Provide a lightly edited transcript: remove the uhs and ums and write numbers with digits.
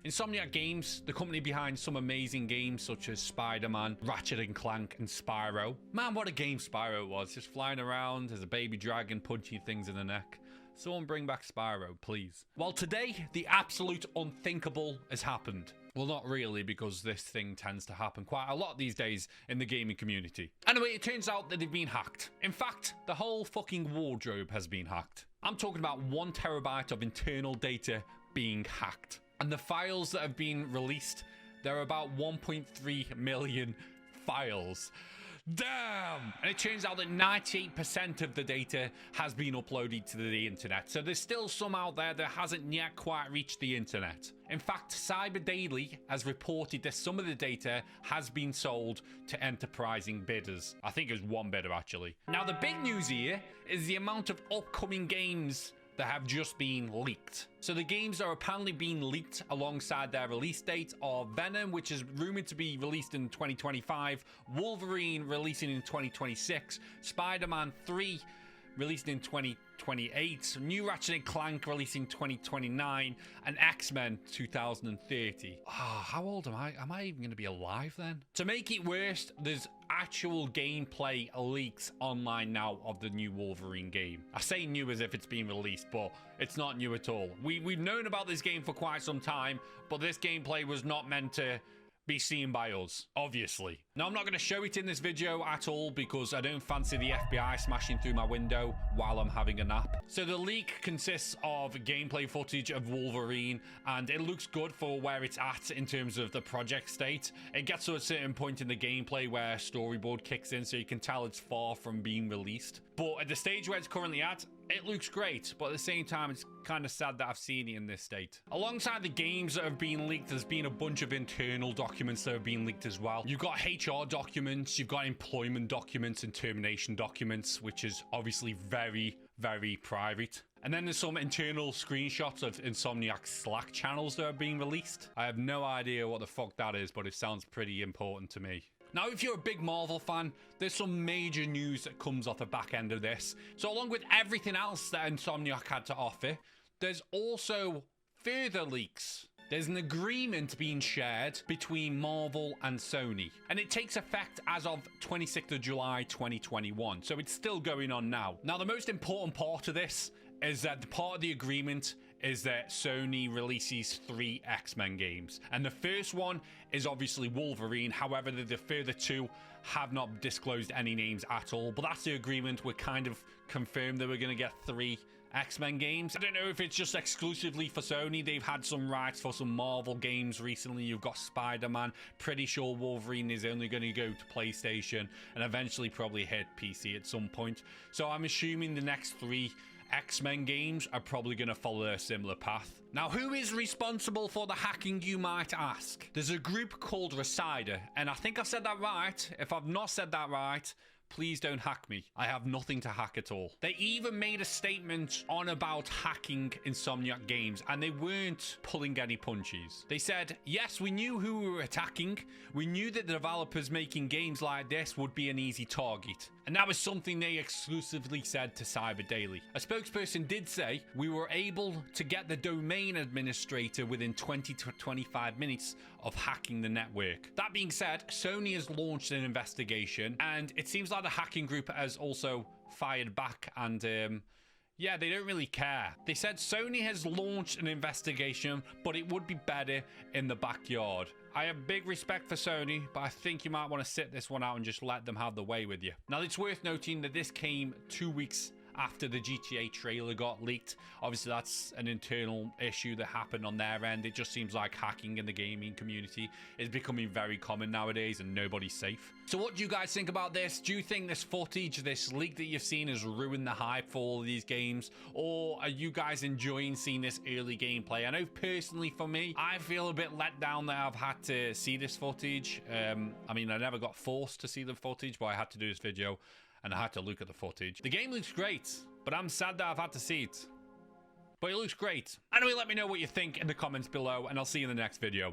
Insomniac Games, the company behind some amazing games such as Spider-Man, Ratchet and Clank, and Spyro. Man, what a game Spyro was. Just flying around as a baby dragon punching things in the neck. Someone bring back Spyro, please. Well, today, the absolute unthinkable has happened. Well, not really, because this thing tends to happen quite a lot these days in the gaming community. Anyway, it turns out that they've been hacked. In fact, the whole fucking wardrobe has been hacked. I'm talking about 1 terabyte of internal data being hacked. And the files that have been released, there are about 1.3 million files. Damn! And it turns out that 98% of the data has been uploaded to the internet. So there's still some out there that hasn't yet quite reached the internet. In fact, Cyber Daily has reported that some of the data has been sold to enterprising bidders. I think it was one bidder, actually. Now, the big news here is the amount of upcoming games that have just been leaked. So the games are apparently being leaked alongside their release date of Venom, which is rumored to be released in 2025, Wolverine releasing in 2026, Spider-Man 3 released in 2028, New Ratchet and Clank releasing 2029, and X-Men 2030. How old am I? Am I even going to be alive then? To make it worse, there's actual gameplay leaks online now of the new Wolverine game. I say new as if it's been released, but it's not new at all. We've known about this game for quite some time, but this gameplay was not meant to be seen by us, obviously. Now, I'm not going to show it in this video at all because I don't fancy the FBI smashing through my window while I'm having a nap. So the leak consists of gameplay footage of Wolverine, and it looks good for where it's at in terms of the project state. It gets to a certain point in the gameplay where storyboard kicks in, so you can tell it's far from being released. But at the stage where it's currently at, it looks great, but at the same time, it's kind of sad that I've seen it in this state. Alongside the games that have been leaked, there's been a bunch of internal documents that have been leaked as well. You've got HR documents, you've got employment documents and termination documents, which is obviously very, very private. And then there's some internal screenshots of Insomniac Slack channels that are being released. I have no idea what the fuck that is, but it sounds pretty important to me. Now, if you're a big Marvel fan, there's some major news that comes off the back end of this. So along with everything else that Insomniac had to offer, there's also further leaks. There's an agreement being shared between Marvel and Sony, and it takes effect as of 26th of July 2021. So it's still going on now. Now, the most important part of this is that the part of the agreement is that Sony releases 3 X-Men games. And the first one is obviously Wolverine. However, the further 2 have not disclosed any names at all. But that's the agreement. We're kind of confirmed that we're going to get 3 X-Men games. I don't know if it's just exclusively for Sony. They've had some rights for some Marvel games recently. You've got Spider-Man. Pretty sure Wolverine is only going to go to PlayStation and eventually probably hit PC at some point. So I'm assuming the next 3 X-Men games are probably going to follow a similar path. Now, who is responsible for the hacking, you might ask? There's a group called Resider, and I think I said that right. If I've not said that right, please don't hack me. I have nothing to hack at all. They even made a statement on about hacking Insomniac games, and they weren't pulling any punches. They said, yes, we knew who we were attacking. We knew that the developers making games like this would be an easy target. And that was something they exclusively said to Cyber Daily. A spokesperson did say, we were able to get the domain administrator within 20 to 25 minutes of hacking the network. That being said, Sony has launched an investigation, and it seems like the hacking group has also fired back, and yeah, they don't really care. They said Sony has launched an investigation, but it would be better in the backyard. I have big respect for Sony, but I think you might want to sit this one out and just let them have the way with you. Now, it's worth noting that this came 2 weeks after the GTA trailer got leaked. Obviously, that's an internal issue that happened on their end. It just seems like hacking in the gaming community is becoming very common nowadays, and nobody's safe. So what do you guys think about this? Do you think this footage, this leak that you've seen, has ruined the hype for all of these games? Or are you guys enjoying seeing this early gameplay? I know personally for me, I feel a bit let down that I've had to see this footage. I mean, I never got forced to see the footage, but I had to do this video and I had to look at the footage. The game looks great, but I'm sad that I've had to see it. But it looks great. Anyway, let me know what you think in the comments below, and I'll see you in the next video.